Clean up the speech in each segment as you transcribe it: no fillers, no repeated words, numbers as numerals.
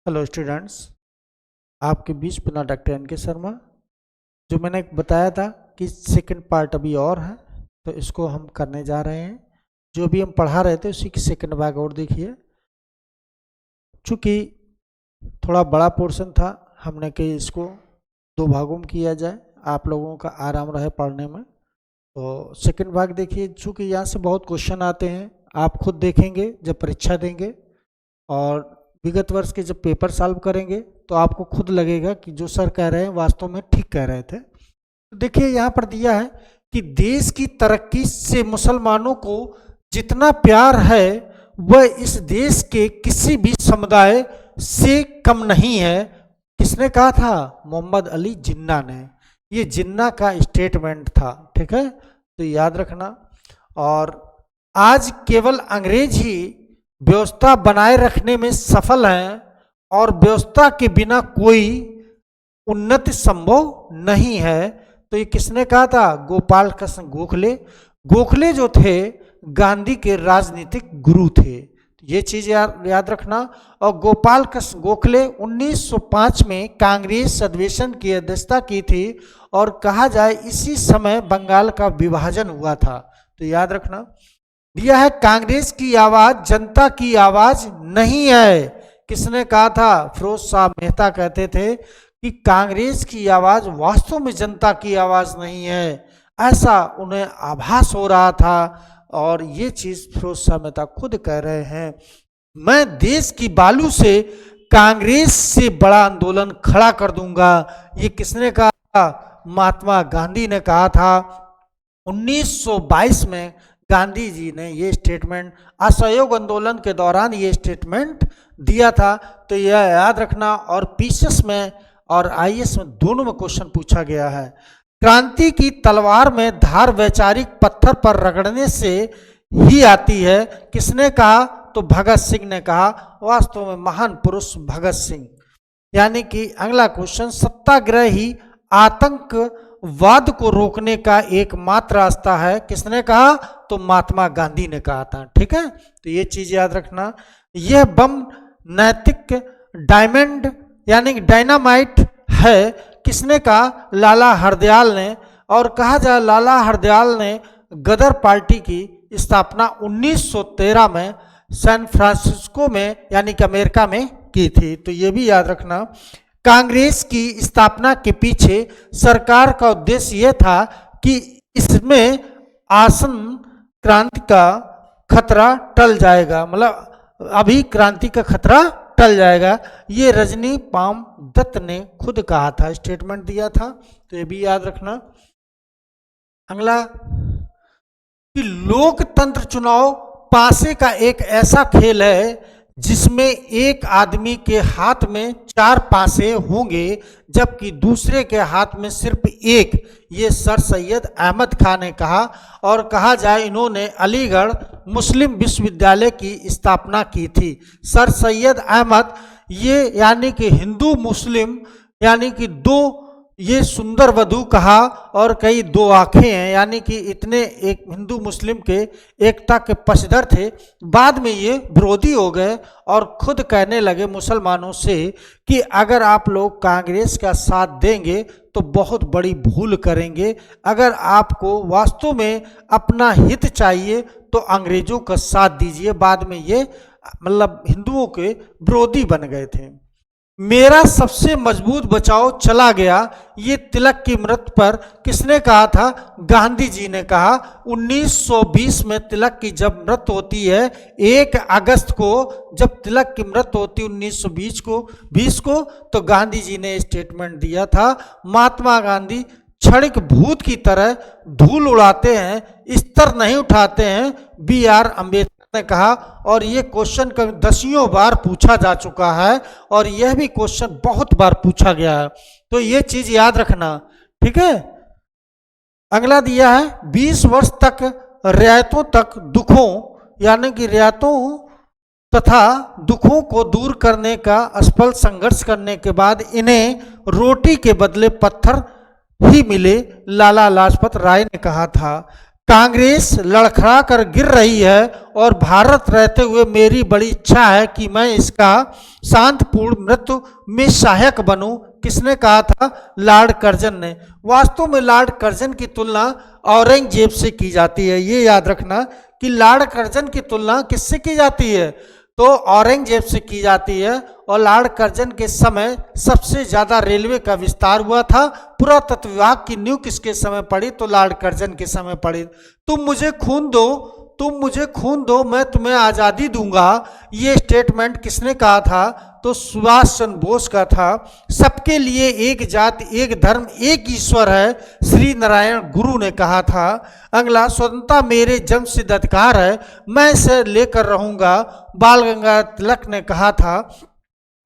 Hello students, आपके बीच पुनः doctor N के शर्मा। जो मैंने बताया था कि सेकंड पार्ट अभी और है, तो इसको हम करने जा रहे हैं। जो भी हम पढ़ा रहे थे उसी की सेकंड भाग और देखिए। चूँकि थोड़ा बड़ा पोर्शन था, हमने कि इसको दो भागों में किया जाए, आप लोगों का आराम रहे पढ़ने में। तो सेकंड भाग देखिए। चूँकि यहाँ से बहुत क्वेश्चन आते हैं, आप खुद देखेंगे जब परीक्षा देंगे और विगत वर्ष के जब पेपर सॉल्व करेंगे तो आपको खुद लगेगा कि जो सर कह रहे हैं वास्तव में ठीक कह रहे थे। तो देखिए यहाँ पर दिया है कि देश की तरक्की से मुसलमानों को जितना प्यार है वह इस देश के किसी भी समुदाय से कम नहीं है। किसने कहा था? मोहम्मद अली जिन्ना ने। ये जिन्ना का स्टेटमेंट था, ठीक है, तो याद रखना। और आज केवल अंग्रेज ही व्यवस्था बनाए रखने में सफल हैं और व्यवस्था के बिना कोई उन्नति संभव नहीं है। तो ये किसने कहा था? गोपाल कृष्ण गोखले। गोखले जो थे गांधी के राजनीतिक गुरु थे, ये चीज याद रखना। और गोपाल कृष्ण गोखले 1905 में कांग्रेस अधिवेशन की अध्यक्षता की थी और कहा जाए इसी समय बंगाल का विभाजन हुआ था, तो याद रखना। दिया है कांग्रेस की आवाज जनता की आवाज नहीं है। किसने कहा था? फिरोज शाह मेहता कहते थे कि कांग्रेस की आवाज वास्तव में जनता की आवाज नहीं है, ऐसा उन्हें आभास हो रहा था। और ये चीज फिरोज शाह मेहता खुद कह रहे हैं। मैं देश की बालू से कांग्रेस से बड़ा आंदोलन खड़ा कर दूंगा। ये किसने कहा? महात्मा गांधी ने कहा था। 1922 में गांधी जी ने ये स्टेटमेंट असहयोग आंदोलन के दौरान ये स्टेटमेंट दिया था, तो यह याद रखना। और पीसीएस में और आईएएस में दोनों में क्वेश्चन पूछा गया है। क्रांति की तलवार में धार वैचारिक पत्थर पर रगड़ने से ही आती है। किसने कहा? तो भगत सिंह ने कहा। वास्तव में महान पुरुष भगत सिंह। यानी कि अगला क्वेश्चन, सत्याग्रह ही आतंकवाद को रोकने का एकमात्र रास्ता है। किसने कहा? तो महात्मा गांधी ने कहा था, ठीक है, तो ये चीज याद रखना। यह बम नैतिक डायमंड यानी डायनामाइट है। किसने कहा? लाला हरदयाल ने। और कहा जाए लाला हरदयाल ने गदर पार्टी की स्थापना 1913 में सैन फ्रांसिस्को में यानी कि अमेरिका में की थी, तो ये भी याद रखना। कांग्रेस की स्थापना के पीछे सरकार का उद्देश्य यह था कि इसमें आसन क्रांति का खतरा टल जाएगा, मतलब अभी क्रांति का खतरा टल जाएगा। ये रजनी पाम दत्त ने खुद कहा था, स्टेटमेंट दिया था, तो ये भी याद रखना। अगला कि लोकतंत्र चुनाव पासे का एक ऐसा खेल है जिसमें एक आदमी के हाथ में 4 पासे होंगे जबकि दूसरे के हाथ में सिर्फ एक। ये सर सैयद अहमद खान ने कहा। और कहा जाए इन्होंने अलीगढ़ मुस्लिम विश्वविद्यालय की स्थापना की थी। सर सैयद अहमद ये यानी कि हिंदू मुस्लिम यानी कि दो, ये सुंदर वधु कहा और कई दो आंखें हैं, यानी कि इतने एक हिंदू मुस्लिम के एकता के पक्षधर थे। बाद में ये विरोधी हो गए और खुद कहने लगे मुसलमानों से कि अगर आप लोग कांग्रेस का साथ देंगे तो बहुत बड़ी भूल करेंगे। अगर आपको वास्तव में अपना हित चाहिए तो अंग्रेजों का साथ दीजिए। बाद में ये मतलब हिंदुओं के विरोधी बन गए थे। मेरा सबसे मजबूत बचाव चला गया, ये तिलक की मृत्यु पर किसने कहा था? गांधी जी ने कहा। 1920 में तिलक की जब मृत्यु होती है, 1 अगस्त को जब तिलक की मृत्यु होती है 1920 को, तो गांधी जी ने स्टेटमेंट दिया था। महात्मा गांधी क्षणिक भूत की तरह धूल उड़ाते हैं, स्तर नहीं उठाते हैं, BR अम्बेडकर ने कहा। और ये क्वेश्चन कभी दसियों बार पूछा जा चुका है और यह भी क्वेश्चन बहुत बार पूछा गया है, तो ये चीज याद रखना, ठीक है। अगला दिया है 20 वर्ष तक रियायतों तक दुखों यानी कि रियायतों तथा दुखों को दूर करने का असफल संघर्ष करने के बाद इन्हें रोटी के बदले पत्थर ही मिले, लाला लाजपत राय ने कहा था। कांग्रेस लड़खड़ा कर गिर रही है और भारत रहते हुए मेरी बड़ी इच्छा है कि मैं इसका शांतिपूर्ण मृत्यु में सहायक बनूं। किसने कहा था? लॉर्ड कर्जन ने। वास्तव में लॉर्ड कर्जन की तुलना औरंगजेब से की जाती है। ये याद रखना कि लॉर्ड कर्जन की तुलना किससे की जाती है? तो औरंगजेब से की जाती है। और लॉर्ड कर्जन के समय सबसे ज्यादा रेलवे का विस्तार हुआ था। पुरातत्व विभाग की नींव किसके समय पड़ी? तो लॉर्ड कर्जन के समय पड़ी। तुम मुझे खून दो, तुम मुझे खून दो, मैं तुम्हें आज़ादी दूंगा। ये स्टेटमेंट किसने कहा था? तो सुभाष चंद्र बोस का था। सबके लिए एक जाति, एक धर्म, एक ईश्वर है, श्री नारायण गुरु ने कहा था। अगला, स्वतंत्रता मेरे जन्मसिद्ध अधिकार है, मैं इसे लेकर रहूंगा, बाल गंगाधर तिलक ने कहा था।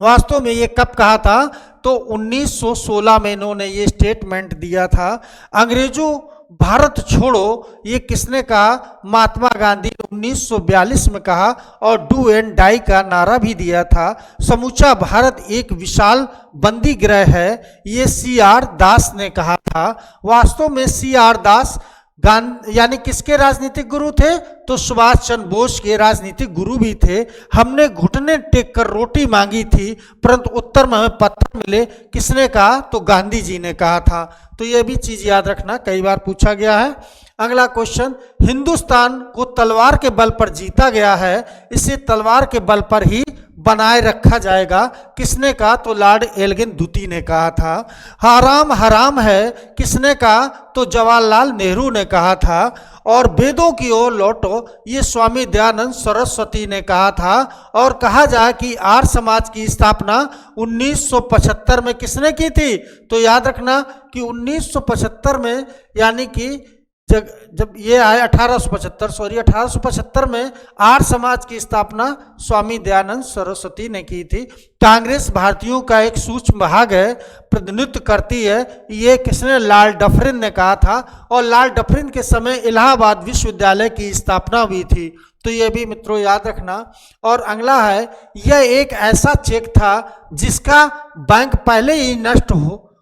वास्तव में ये कब कहा था? तो 1916 में इन्होंने ये स्टेटमेंट दिया था। अंग्रेजों भारत छोड़ो, ये किसने कहा? महात्मा गांधी 1942 में कहा। और डू एंड डाई का नारा भी दिया था। समूचा भारत एक विशाल बंदी गृह है, ये CR दास ने कहा था। वास्तव में CR दास यानी किसके राजनीतिक गुरु थे? तो सुभाष चंद्र बोस के राजनीतिक गुरु भी थे। हमने घुटने टेक कर रोटी मांगी थी, परंतु उत्तर में हमें पत्थर मिले। किसने कहा? तो गांधी जी ने कहा था। तो यह भी चीज याद रखना, कई बार पूछा गया है। अगला क्वेश्चन, हिंदुस्तान को तलवार के बल पर जीता गया है, इसे तलवार के बल पर ही बनाए रखा जाएगा। किसने कहा? तो लॉर्ड एल्गिन द्वितीय ने कहा था। हराम हराम है, किसने कहा? तो जवाहरलाल नेहरू ने कहा था। और वेदों की ओर लौटो, ये स्वामी दयानंद सरस्वती ने कहा था। और कहा जाए कि आर्य समाज की स्थापना 1975 में किसने की थी? तो याद रखना कि 1975 में, यानी कि जब ये आए 1875 में आर्य समाज की स्थापना स्वामी दयानंद सरस्वती ने की थी। कांग्रेस भारतीयों का एक सूक्ष्म भाग है, प्रतिनिधित्व करती है, ये किसने? लॉर्ड डफरिन ने कहा था। और लॉर्ड डफरिन के समय इलाहाबाद विश्वविद्यालय की स्थापना हुई थी। तो ये भी मित्रों याद रखना। और अगला है, यह एक ऐसा चेक था जिसका बैंक पहले ही नष्ट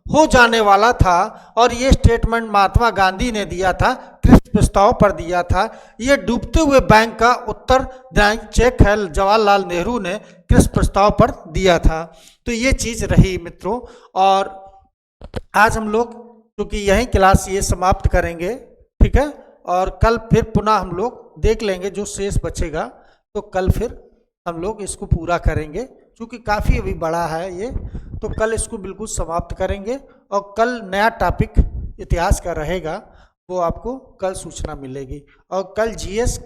हो जाने वाला था। और ये स्टेटमेंट महात्मा गांधी ने दिया था, क्रिप्स प्रस्ताव पर दिया था। ये डूबते हुए बैंक का उत्तरदायी चेक है, जवाहरलाल नेहरू ने क्रिप्स प्रस्ताव पर दिया था। तो ये चीज रही मित्रों। और आज हम लोग क्योंकि यही क्लास ये समाप्त करेंगे, ठीक है। और कल फिर पुनः हम लोग देख लेंगे जो शेष बचेगा, तो कल फिर हम लोग इसको पूरा करेंगे। क्योंकि काफ़ी अभी बड़ा है ये, तो कल इसको बिल्कुल समाप्त करेंगे। और कल नया टॉपिक इतिहास का रहेगा, वो आपको कल सूचना मिलेगी। और कल GS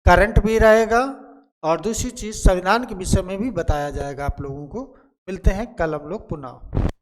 करंट भी रहेगा। और दूसरी चीज़ संविधान के विषय में भी बताया जाएगा आप लोगों को। मिलते हैं कल हम लोग पुनः।